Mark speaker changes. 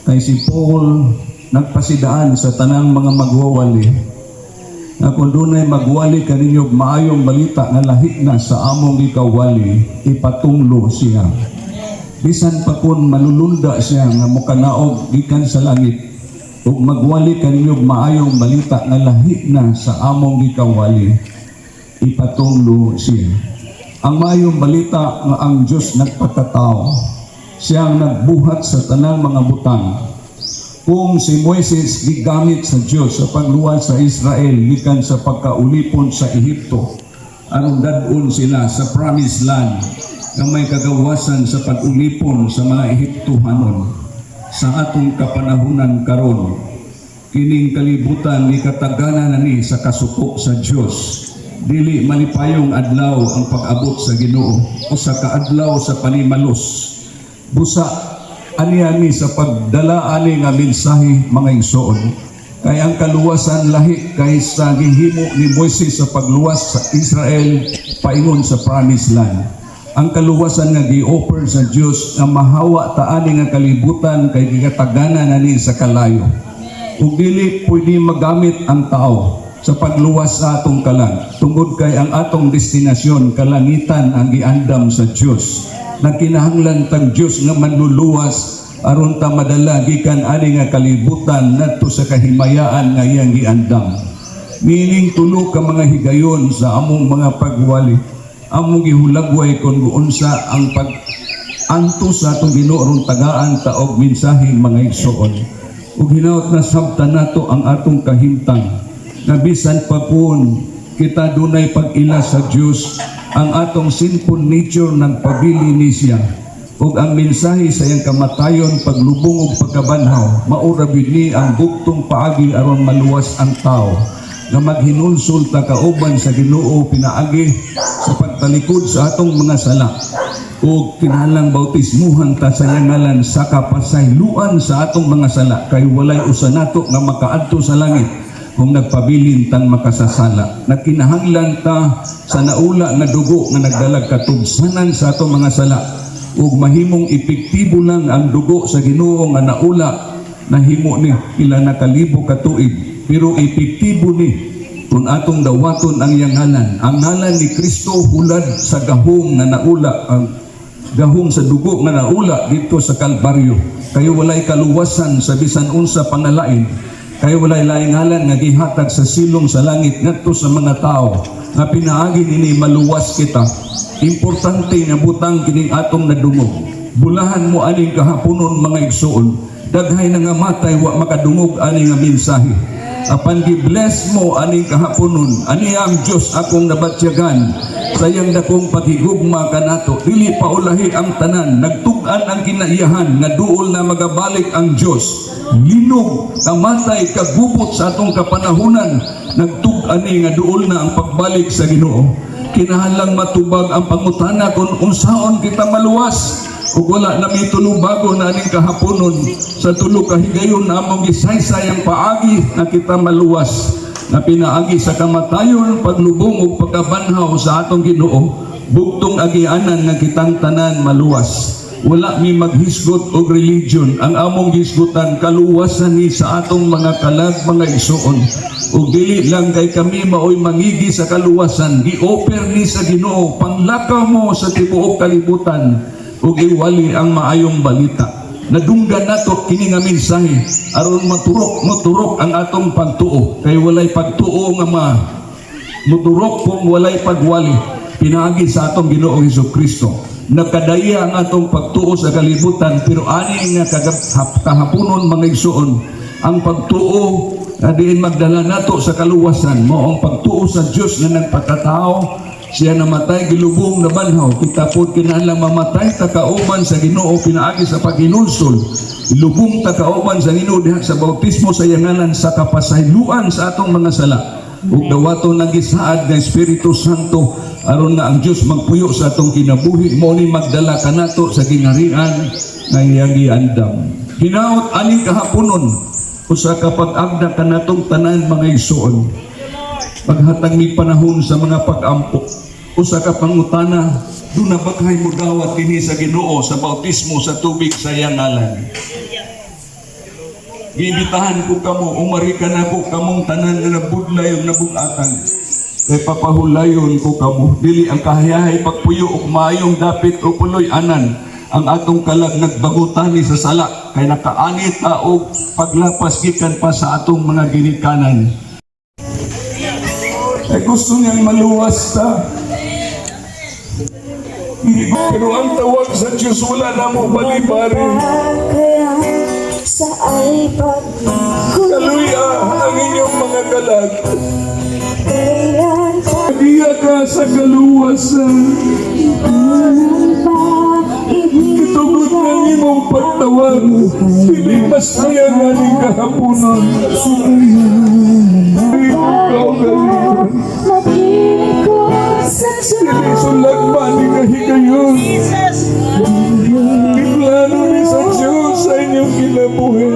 Speaker 1: Kay si Paul nagpasidaan sa tanang mga magwawali na kung dunay magwali kaninyo maayong balita nga lahi na sa among ikawali, ipatunglo siya. Bisan pa kun malulunda siya nga mukanaog gikan sa langit, ug magwali kaninyo maayong balita nga lahi na sa among ikawali, ipatunglo siya. Ang maayong balita nga ang Diyos nagpakatao, siyang nagbuhat sa tanang mga butang. Kung si Moises gigamit sa Diyos sa pagluwas sa Israel gikan sa pagkaulipon sa Ehipto, aron dadon sila sa promised land nga may kagawasan sa pag-ulipon sa mga Ehiptohanon. Sa atong kapanahunan karon, kining kalibutan ni kataganan ni sa kasuko sa Diyos. Dili malipayong adlaw ang pag-abot sa Ginoo o sa kaadlaw sa panimalos. Busa ani sa pagdala ani nga mensahe mga igsoon. Kay ang kaluwasan lahi kay sa gihimo ni Moises sa pagluwas sa Israel paingon sa promised land. Ang kaluwasan nga gi-offer sa Dios nga mahawa ta ani nga kalibutan kay gikataganan ani sa kalayo. Ug dili pwede magamit ang tao sa pagluwas sa atong kalang, tungod kay ang atong destinasyon kalangitan ang giandam sa Dios. Nagkinahanglan tag Dios nga manluluwas aron ta madala gikan ani nga kalibutan ngadto sa kahimayaan nga iyang giandam. Meaning tulo ka mga higayon sa among mga pagwali, among gihulagway kung unsa ang pag-anto sa atong Ginoo aron tagaan ta og mensahe mga igsoon. Ug hinaut na sabtan nato ang atong kahimtang na bisan pa kun kita dunay pag-ila sa Dios, ang atong sinful nature nagpabili ni siya. Ug ang mensahe sa iyang kamatayon, paglubong ug pagkabanhaw, maura ni ang buktong paagi aron maluwas ang tao nga maghinulsol ta kauban sa Ginoo pinaagi sa pagtalikod sa atong mga sala. Ug kinahanglang bautismuhan ta sa iyang ngalan sa kapasayloan sa atong mga sala, kay walay usa nato nga makaadto sa langit kung nagpabilin tang makasasala. Nagkinahanglan ta sa naula na dugo nga nagdalag katugsanan sa atong mga sala, ug mahimong epektibo lang ang dugo sa Ginoo nga naula na himo ni pila na kalibo ka tuig, pero epektibo ni kung atong dawaton ang iyang ngalan. Ang ngalan ni Kristo hulad sa gahong nga naula, ang gahong sa dugo nga naula dito sa Kalbaryo. Kayo walay kaluwasan sa bisan unsa panalain, kay walay laing ngalan nga gihatag sa silong sa langit ngadto sa mga tao nga pinaagi ini maluwas kita. Importante nga butang kining atong nadungog. Bulahan mo aning kahaponon mga igsoon, daghay na nga matay wa makadungog ani nga mensahe. Apan gi-bless mo aning kahaponon, ani ang Dios akong nabatyagan sa iyang dakong paghigugma kanato. Dili paulahi ang tanan, nagtug-an ang kinaiyahan nga duol na magabalik ang Dios. Linog ang matay kagubot sa atong kapanahunan, nagtug-ani nga duol na ang pagbalik sa Ginoo. Kinahanglang matubag ang pangutana kung unsaon kita maluwas, ug wala na may bago na aning kahaponon sa tulo ka higayon na among gisaysay ang paagi na kita maluwas, na pinaagi sa kamatayon, paglubong ug pagkabanhaw sa atong Ginoo, bugtong agianan nga kitang tanan maluwas. Wala mi maghisgot og religion, ang among hisgutan kaluwasan ni sa atong mga kalag mga igsoon. Ug dili lang kay kami maoy mangigi sa kaluwasan, gi-offer ni sa Ginoo panglakaw mo sa tibuok kalibutan ug iwali ang maayong balita. Nadunggan nato kini nga mensahe aron maturok ang atong pagtuo, kay walay pagtuo nga muturok kung walay pagwali pinaagi sa atong Ginoo Hesukristo. Nakadaya ang atong pagtuo sa kalibutan, pero ani nga kahaponon mga igsoon, ang pagtuo na diin magdala nato sa kaluwasan mo ang pagtuo sa Dios nga nagpakatao. Siya namatay gilubong na banhaw, kita pod kinahanglang mamatay ta kauban sa Ginoo pinaagi sa paghinulsol. Lubong ta kauban sa Ginoo diha sa bautismo sa yanganan sa kapasayloan sa atong mga sala. Ug dawaton nagisaad nga Espiritu Santo aron nga ang Dios magpuyo sa atong kinabuhi, mao ni magdala kanato sa gingharian nga iyang giandam. Hinaot ani kahaponon usa ka pag-agda kanatong tanan mga igsoon. Paghatag ni panahon sa mga pag-ampo, usa ka pangutana Doon na bagay mo dawat kini sa Ginoo sa bautismo sa tubig sa iyang ngalan. Giibitahan ko kamo, umari ka na ko kamong tanan na nabudlay o nabugatan. Kay papahulayon ko kamo, dili ang kahayahay pagpuyo o mayong dapit o puloy anan, ang atong kalag nagbagutani sa sala, kay nakaanit o paglapas gikan pa sa atong mga ginikanan. Ay gusto niyang maluwas ta. Pero ang tawag sa Diyos wala na mo balibari.
Speaker 2: Sa alipag
Speaker 1: Kaluya ang inyong mga kalag.
Speaker 2: kailan sa
Speaker 1: Diya ka sa kaluwasan. Kitugot ng imong pagtawag. Pilipas niya nga ni kahapunan. Ikaw galing.
Speaker 2: makinig ko sa
Speaker 1: Silisulag ba ni kahigayon? Iplano ni sa Diyos sa inyong kinabuhi.